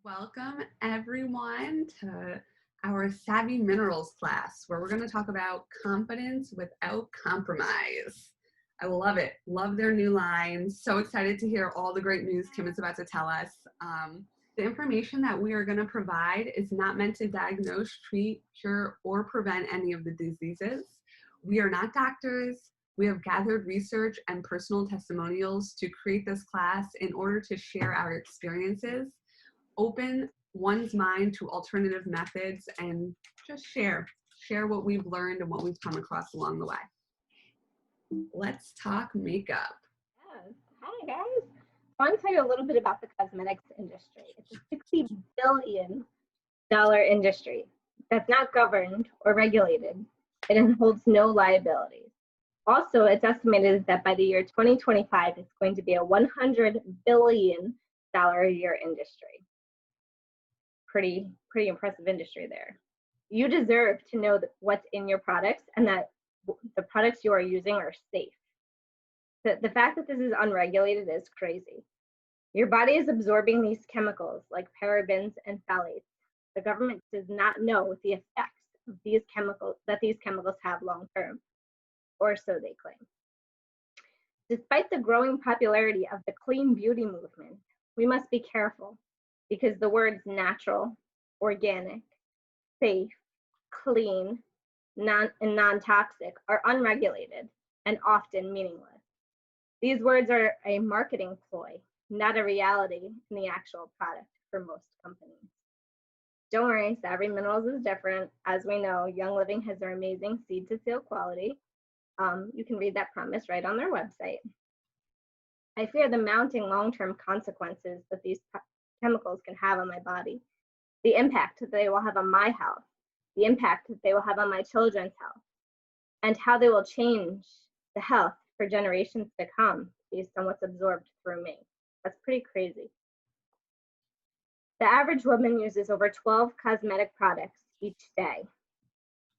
Welcome everyone to our Savvy Minerals class, where we're going to talk about confidence without compromise. I love it. Love their new line. So excited to hear all the great news Kim is about to tell us. The information that we are going to provide is not meant to diagnose, treat, cure, or prevent any of the diseases. We are not doctors. We have gathered research and personal testimonials to create this class in order to share our experiences, open one's mind to alternative methods, and just share what we've learned and what we've come across along the way. Let's talk makeup. Yes. Hi, guys. I want to tell you a little bit about the cosmetics industry. It's a $60 billion industry that's not governed or regulated. It holds no liabilities. Also, it's estimated that by the year 2025, it's going to be a $100 billion a year industry. Pretty impressive industry there. You deserve to know what's in your products and that the products you are using are safe. The fact that this is unregulated is crazy. Your body is absorbing these chemicals like parabens and phthalates. The government does not know the effects of these chemicals have long term, or so they claim. Despite the growing popularity of the clean beauty movement, we must be careful because the words natural, organic, safe, clean, and non-toxic are unregulated and often meaningless. These words are a marketing ploy, not a reality in the actual product for most companies. Don't worry, Savvy Minerals is different. As we know, Young Living has their amazing seed to seal quality. You can read that promise right on their website. I fear the mounting long-term consequences that these chemicals can have on my body, the impact that they will have on my health, the impact that they will have on my children's health, and how they will change the health for generations to come based on what's absorbed through me. That's pretty crazy. The average woman uses over 12 cosmetic products each day,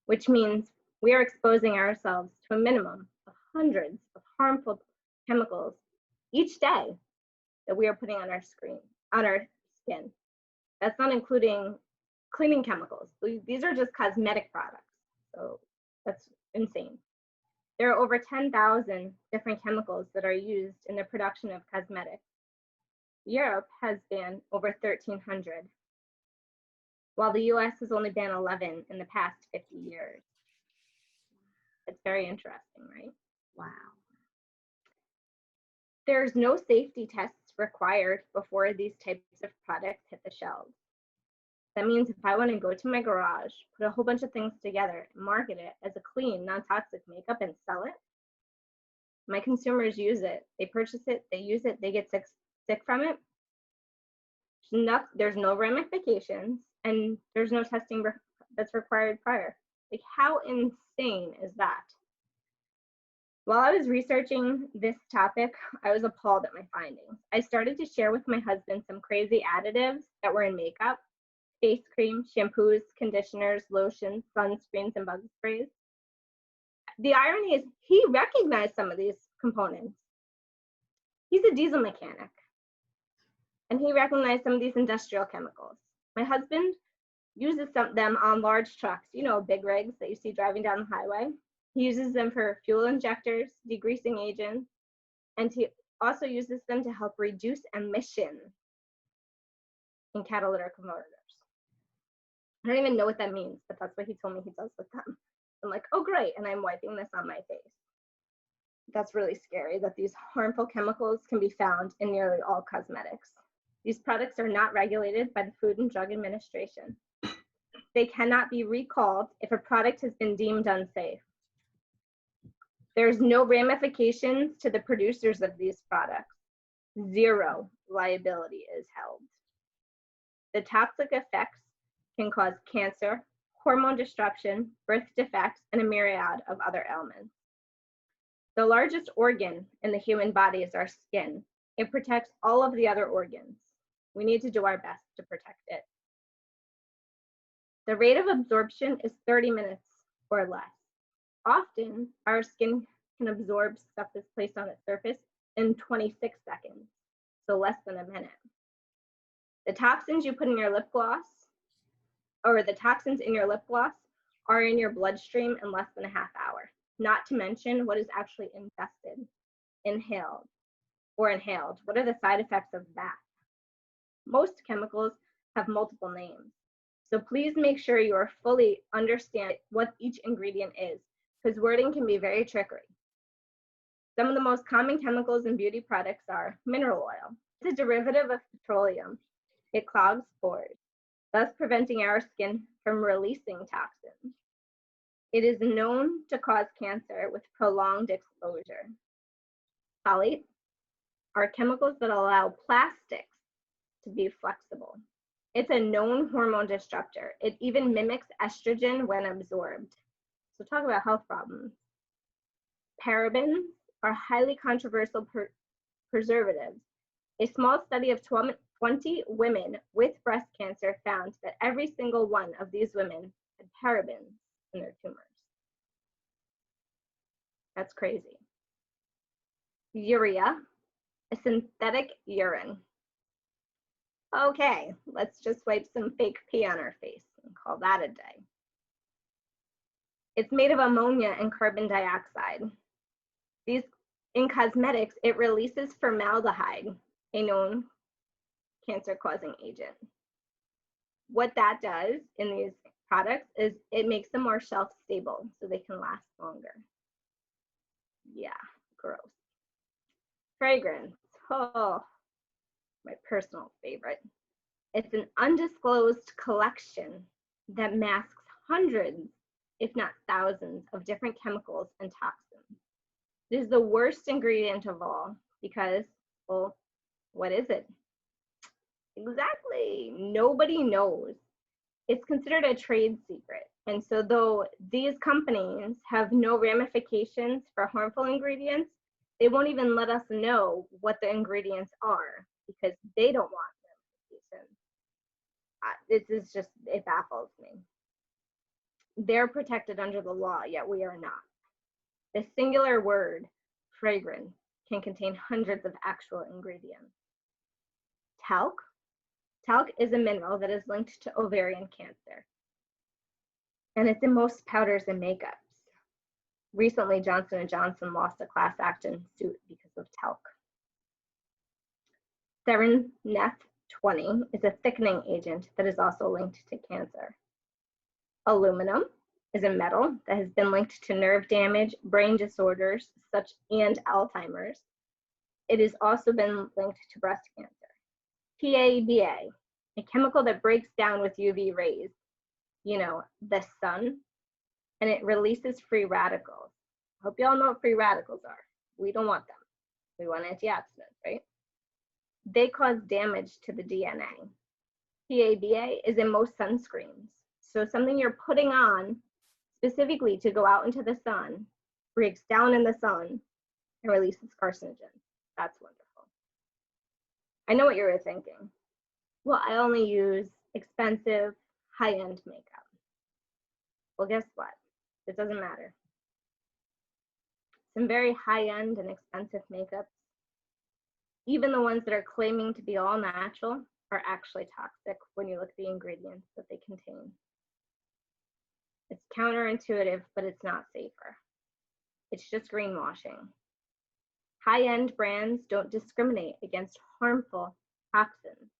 which means we are exposing ourselves to a minimum of hundreds of harmful chemicals each day that we are putting on our skin. That's not including cleaning chemicals. These are just cosmetic products, so that's insane. There are over 10,000 different chemicals that are used in the production of cosmetics. Europe has banned over 1,300, while the US has only banned 11 in the past 50 years. It's very interesting, right? Wow. There's no safety tests required before these types of products hit the shelves. That means if I want to go to my garage, put a whole bunch of things together, and market it as a clean, non-toxic makeup and sell it, my consumers use it, they purchase it, they use it, they get sick from it. There's no ramifications, and there's no testing that's required prior. Like, how insane is that? While I was researching this topic, I was appalled at my findings. I started to share with my husband some crazy additives that were in makeup: face cream, shampoos, conditioners, lotions, sunscreens, and bug sprays. The irony is he recognized some of these components. He's a diesel mechanic, and he recognized some of these industrial chemicals. My husband uses them on large trucks, big rigs that you see driving down the highway. He uses them for fuel injectors, degreasing agents, and he also uses them to help reduce emissions in catalytic converters. I don't even know what that means, but that's what he told me he does with them. I'm like, oh, great, and I'm wiping this on my face. That's really scary that these harmful chemicals can be found in nearly all cosmetics. These products are not regulated by the Food and Drug Administration. They cannot be recalled if a product has been deemed unsafe. There's no ramifications to the producers of these products. Zero liability is held. The toxic effects can cause cancer, hormone disruption, birth defects, and a myriad of other ailments. The largest organ in the human body is our skin. It protects all of the other organs. We need to do our best to protect it. The rate of absorption is 30 minutes or less. Often, our skin can absorb stuff that's placed on its surface in 26 seconds, so less than a minute. The toxins you put in your lip gloss, or the toxins in your lip gloss, are in your bloodstream in less than a half hour, not to mention what is actually ingested, inhaled. What are the side effects of that? Most chemicals have multiple names, so please make sure you are fully understand what each ingredient is, because wording can be very trickery. Some of the most common chemicals in beauty products are mineral oil. It's a derivative of petroleum. It clogs pores, thus preventing our skin from releasing toxins. It is known to cause cancer with prolonged exposure. Phthalates are chemicals that allow plastics to be flexible. It's a known hormone disruptor. It even mimics estrogen when absorbed. So talk about health problems. Parabens are highly controversial preservatives. A small study of 20 women with breast cancer found that every single one of these women had parabens in their tumors. That's crazy. Urea, a synthetic urine. Okay, let's just wipe some fake pee on our face and call that a day. It's made of ammonia and carbon dioxide. In cosmetics, it releases formaldehyde, a known cancer-causing agent. What that does in these products is it makes them more shelf-stable so they can last longer. Yeah, gross. Fragrance, oh, my personal favorite. It's an undisclosed collection that masks hundreds, if not thousands, of different chemicals and toxins. It is the worst ingredient of all because, well, what is it? Exactly, nobody knows. It's considered a trade secret. And so though these companies have no ramifications for harmful ingredients, they won't even let us know what the ingredients are because they don't want ramifications. This is just, it baffles me. They're protected under the law, yet we are not. The singular word, fragrance, can contain hundreds of actual ingredients. Talc. Talc is a mineral that is linked to ovarian cancer. And it's in most powders and makeups. Recently, Johnson & Johnson lost a class action suit because of talc. Sereneth 20 is a thickening agent that is also linked to cancer. Aluminum is a metal that has been linked to nerve damage, brain disorders, and Alzheimer's. It has also been linked to breast cancer. PABA, a chemical that breaks down with UV rays, the sun, and it releases free radicals. I hope you all know what free radicals are. We don't want them. We want antioxidants, right? They cause damage to the DNA. PABA is in most sunscreens. So something you're putting on specifically to go out into the sun, breaks down in the sun, and releases carcinogens. That's wonderful. I know what you were thinking. Well, I only use expensive, high-end makeup. Well, guess what? It doesn't matter. Some very high-end and expensive makeups, even the ones that are claiming to be all natural, are actually toxic when you look at the ingredients that they contain. It's counterintuitive, but it's not safer. It's just greenwashing. High-end brands don't discriminate against harmful toxins.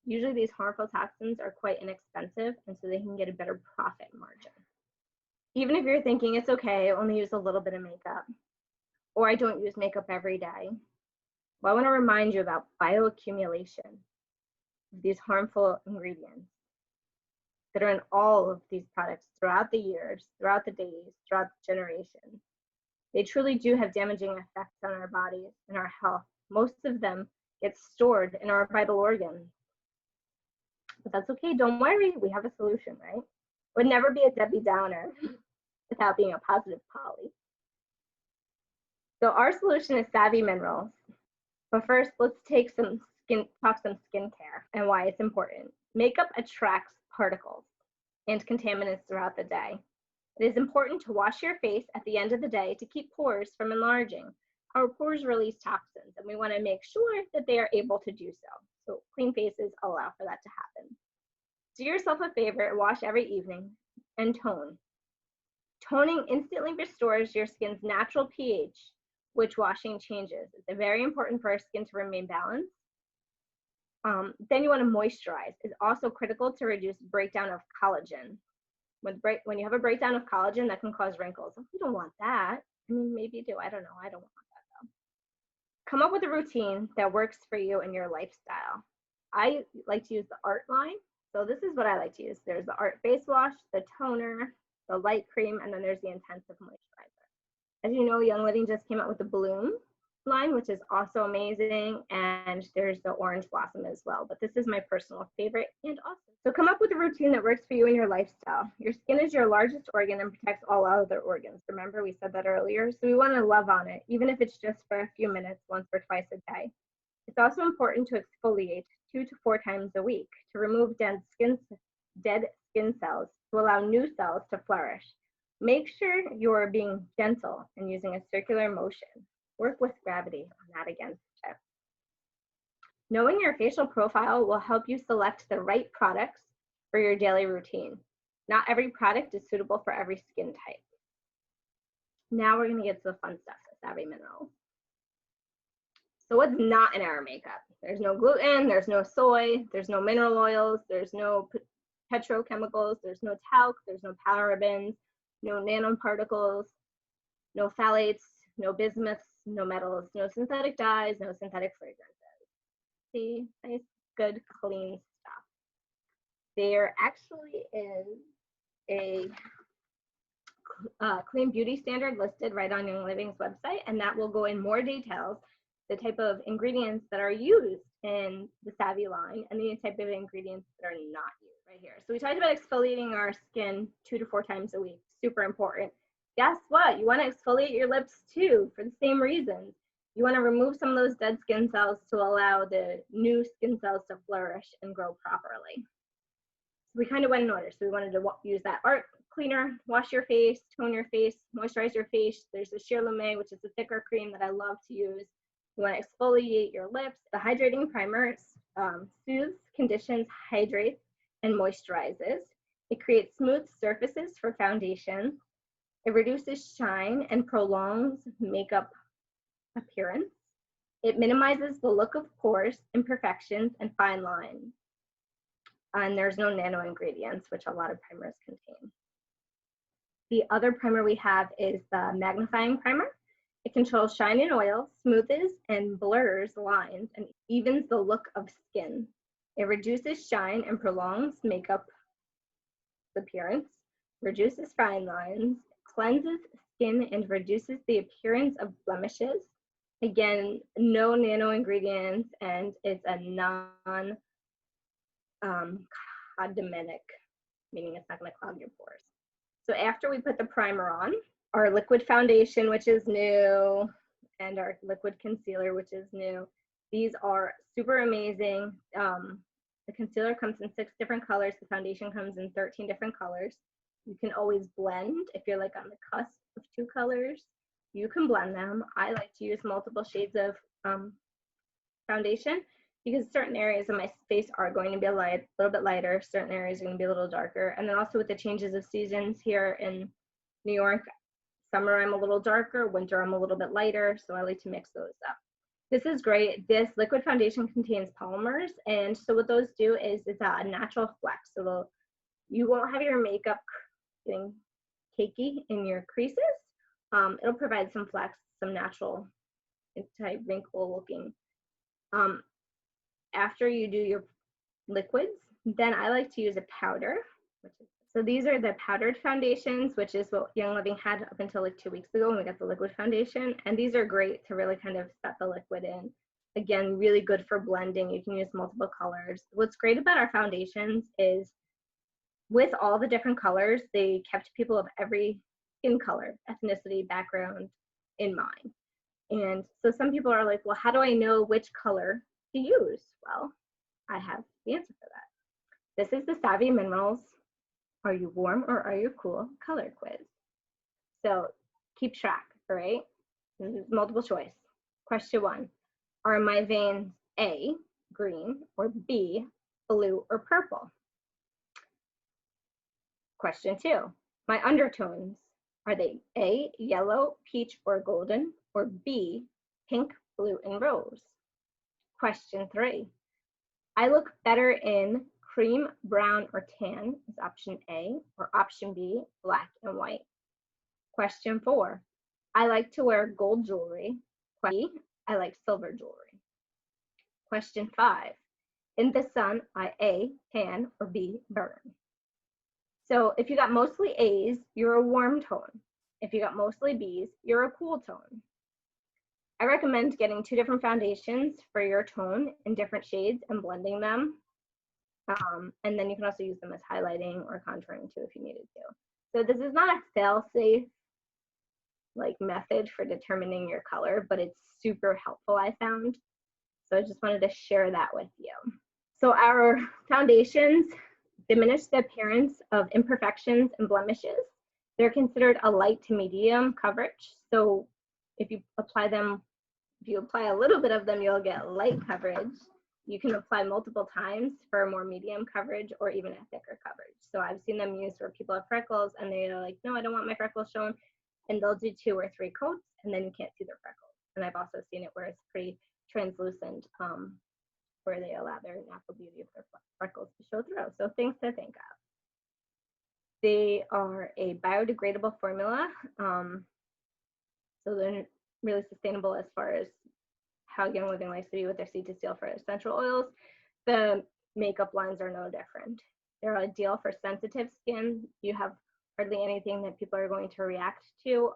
Usually these harmful toxins are quite inexpensive, and so they can get a better profit margin. Even if you're thinking it's okay, I only use a little bit of makeup, or I don't use makeup every day, well, I want to remind you about bioaccumulation of these harmful ingredients that are in all of these products throughout the years, throughout the days, throughout the generations. They truly do have damaging effects on our bodies and our health. Most of them get stored in our vital organs. But that's okay, don't worry, we have a solution, right? Would never be a Debbie Downer without being a positive Polly. So our solution is Savvy Minerals. But first, let's talk some skincare and why it's important. Makeup attracts particles and contaminants throughout the day. It is important to wash your face at the end of the day to keep pores from enlarging. Our pores release toxins, and we want to make sure that they are able to do so. So clean faces allow for that to happen. Do yourself a favor and wash every evening and tone. Toning instantly restores your skin's natural pH, which washing changes. It's very important for our skin to remain balanced. Then you want to moisturize. It's also critical to reduce breakdown of collagen. When you have a breakdown of collagen, that can cause wrinkles. We don't want that. I mean, maybe you do. I don't know. I don't want that though. Come up with a routine that works for you and your lifestyle. I like to use the Art line. So this is what I like to use. There's the Art face wash, the toner, the light cream, and then there's the intensive moisturizer. As you know, Young Living just came out with the Bloom line, which is also amazing, and there's the Orange Blossom as well, but this is my personal favorite and awesome. So come up with a routine that works for you and your lifestyle. Your skin is your largest organ and protects all other organs. Remember, we said that earlier, so we want to love on it, even if it's just for a few minutes, once or twice a day. It's also important to exfoliate 2 to 4 times a week to remove dead skin cells to allow new cells to flourish. Make sure you're being gentle and using a circular motion. Work with gravity, not against it. Knowing your facial profile will help you select the right products for your daily routine. Not every product is suitable for every skin type. Now we're going to get to the fun stuff, the Savvy Minerals. So what's not in our makeup? There's no gluten, there's no soy, there's no mineral oils, there's no petrochemicals, there's no talc, there's no parabens, no nanoparticles, no phthalates, no bismuths, no metals, no synthetic dyes, no synthetic fragrances. See, nice, good, clean stuff. There actually is a clean beauty standard listed right on Young Living's website, and that will go in more details, the type of ingredients that are used in the Savvy line and the type of ingredients that are not used right here. So we talked about exfoliating our skin 2 to 4 times a week, super important. Guess what? You want to exfoliate your lips too for the same reasons. You want to remove some of those dead skin cells to allow the new skin cells to flourish and grow properly. So we kind of went in order. So we wanted to use that Art cleaner, wash your face, tone your face, moisturize your face. There's the Sheer Lumet, which is a thicker cream that I love to use. You want to exfoliate your lips. The hydrating primer soothes, conditions, hydrates, and moisturizes. It creates smooth surfaces for foundation. It reduces shine and prolongs makeup appearance. It minimizes the look of pores, imperfections, and fine lines. And there's no nano ingredients, which a lot of primers contain. The other primer we have is the magnifying primer. It controls shine and oil, smoothes and blurs lines, and evens the look of skin. It reduces shine and prolongs makeup appearance, reduces fine lines, cleanses skin, and reduces the appearance of blemishes. Again, no nano ingredients, and it's a non-cosmetic, meaning it's not going to clog your pores. So after we put the primer on, our liquid foundation, which is new, and our liquid concealer, which is new. These are super amazing. The concealer comes in 6 different colors. The foundation comes in 13 different colors. You can always blend if you're like on the cusp of 2 colors. You can blend them. I like to use multiple shades of foundation because certain areas of my face are going to be a little bit lighter. Certain areas are going to be a little darker. And then also with the changes of seasons here in New York, summer I'm a little darker, winter I'm a little bit lighter, so I like to mix those up. This is great. This liquid foundation contains polymers, and so what those do is it's a natural flex. So you won't have your makeup getting cakey in your creases. It'll provide some flex, some natural type wrinkle looking. After you do your liquids, then I like to use a powder, so these are the powdered foundations, which is what Young Living had up until like 2 weeks ago when we got the liquid foundation. And these are great to really kind of set the liquid in. Again, really good for blending. You can use multiple colors. What's great about our foundations is with all the different colors, they kept people of every skin color, ethnicity, background in mind. And so some people are like, well, how do I know which color to use? Well, I have the answer for that. This is the Savvy Minerals Are You Warm or Are You Cool color quiz. So keep track, all right? This is multiple choice. Question 1, are my veins A, green, or B, blue or purple? Question 2, my undertones, are they A, yellow, peach, or golden, or B, pink, blue, and rose? Question 3, I look better in cream, brown, or tan is option A, or option B, black and white. Question 4, I like to wear gold jewelry. Question B, I like silver jewelry. Question 5, in the sun, I A, tan, or B, burn. So if you got mostly A's, you're a warm tone. If you got mostly B's, you're a cool tone. I recommend getting 2 different foundations for your tone in different shades and blending them. And then you can also use them as highlighting or contouring too if you needed to. So this is not a fail-safe like method for determining your color, but it's super helpful, I found. So I just wanted to share that with you. So our foundations diminish the appearance of imperfections and blemishes. They're considered a light to medium coverage. So if you apply a little bit of them, you'll get light coverage. You can apply multiple times for more medium coverage or even a thicker coverage. So I've seen them used where people have freckles and they're like, no, I don't want my freckles shown. And they'll do 2 or 3 coats and then you can't see their freckles. And I've also seen it where it's pretty translucent, where they allow their natural beauty of their freckles to show through. So things to think of. They are a biodegradable formula. So they're really sustainable as far as how Young Living likes to be with their seed to seal for essential oils. The makeup lines are no different. They're ideal for sensitive skin. You have hardly anything that people are going to react to.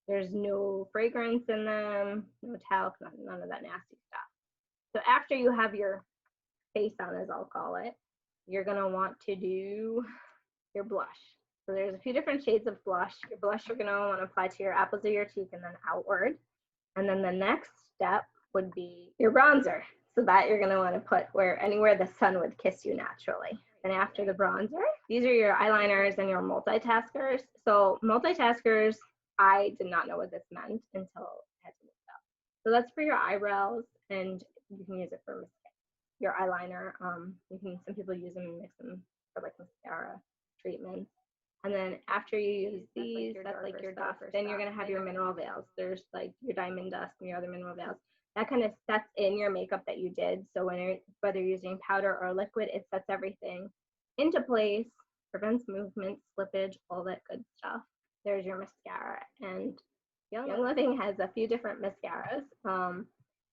There's no fragrance in them, no talc, none of that nasty stuff. So after you have your face on, as I'll call it, you're gonna want to do your blush. So there's a few different shades of blush. Your blush you're gonna want to apply to your apples of your cheek and then outward. And then the next step would be your bronzer. So that you're gonna want to put anywhere the sun would kiss you naturally. And after the bronzer, these are your eyeliners and your multitaskers. So multitaskers, I did not know what this meant until I had to look it up. So that's for your eyebrows, and you can use it for your eyeliner. Some people use them and mix them for like mascara treatments. And then after you use these, that's like your dust. Then you're gonna have your mineral veils. There's like your diamond dust and your other mineral veils. That kind of sets in your makeup that you did. So whether you're using powder or liquid, it sets everything into place, prevents movement, slippage, all that good stuff. There's your mascara, and Young Living has a few different mascaras. So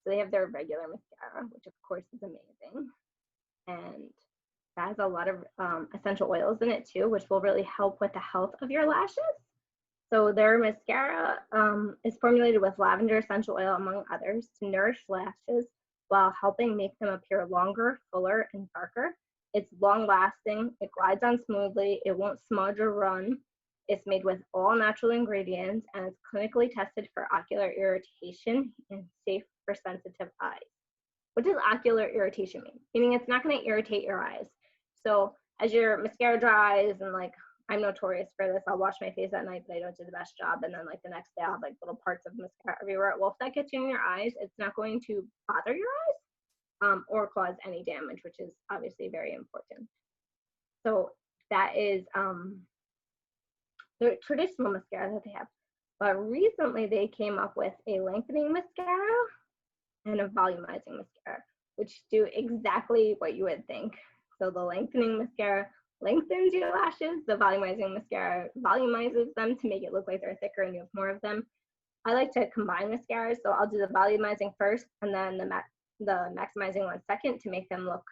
they have their regular mascara, which of course is amazing, and that has a lot of essential oils in it too, which will really help with the health of your lashes. So their mascara is formulated with lavender essential oil, among others, to nourish lashes while helping make them appear longer, fuller, and darker. It's long lasting, it glides on smoothly, it won't smudge or run. It's made with all natural ingredients and it's clinically tested for ocular irritation and safe for sensitive eyes. What does ocular irritation mean? Meaning it's not going to irritate your eyes. So as your mascara dries, and like I'm notorious for this, I'll wash my face at night, but I don't do the best job. And then like the next day I'll have like little parts of mascara everywhere. Well, if that gets you in your eyes, it's not going to bother your eyes or cause any damage, which is obviously very important. So that is the traditional mascara that they have. But recently they came up with a lengthening mascara and a volumizing mascara, which do exactly what you would think. So the lengthening mascara lengthens your lashes. The volumizing mascara volumizes them to make it look like they're thicker and you have more of them. I like to combine mascaras, so I'll do the volumizing first and then the maximizing one second to make them look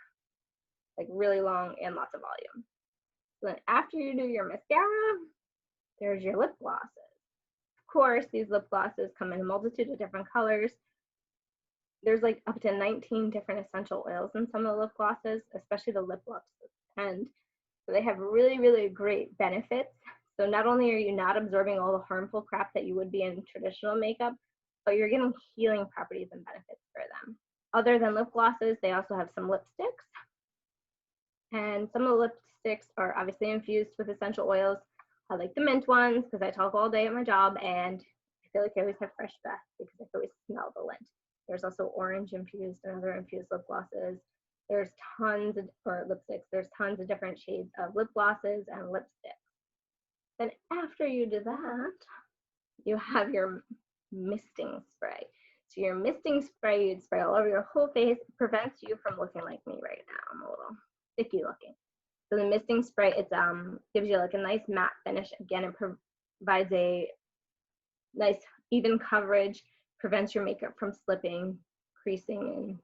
like really long and lots of volume. So then after you do your mascara, there's your lip glosses. Of course, these lip glosses come in a multitude of different colors. There's like up to 19 different essential oils in some of the lip glosses, especially the lip glosses. And so they have really, really great benefits. So not only are you not absorbing all the harmful crap that you would be in traditional makeup, but you're getting healing properties and benefits for them. Other than lip glosses, they also have some lipsticks. And some of the lipsticks are obviously infused with essential oils. I like the mint ones because I talk all day at my job and I feel like I always have fresh breath because I can always smell the lint. There's also orange infused and other infused lip glosses. There's tons of, or lipsticks, there's tons of different shades of lip glosses and lipsticks. Then after you do that, you have your misting spray. So your misting spray, you'd spray all over your whole face. It prevents you from looking like me right now. I'm a little sticky looking. So the misting spray, it gives you like a nice matte finish. Again, it provides a nice even coverage, prevents your makeup from slipping, creasing, and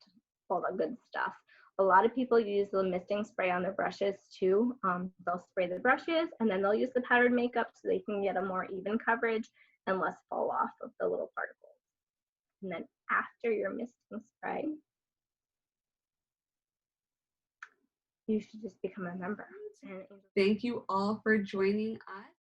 all that good stuff. A lot of people use the misting spray on their brushes too. They'll spray the brushes and then they'll use the powdered makeup so they can get a more even coverage and less fall off of the little particles. And then after your misting spray, you should just become a member. Thank you all for joining us.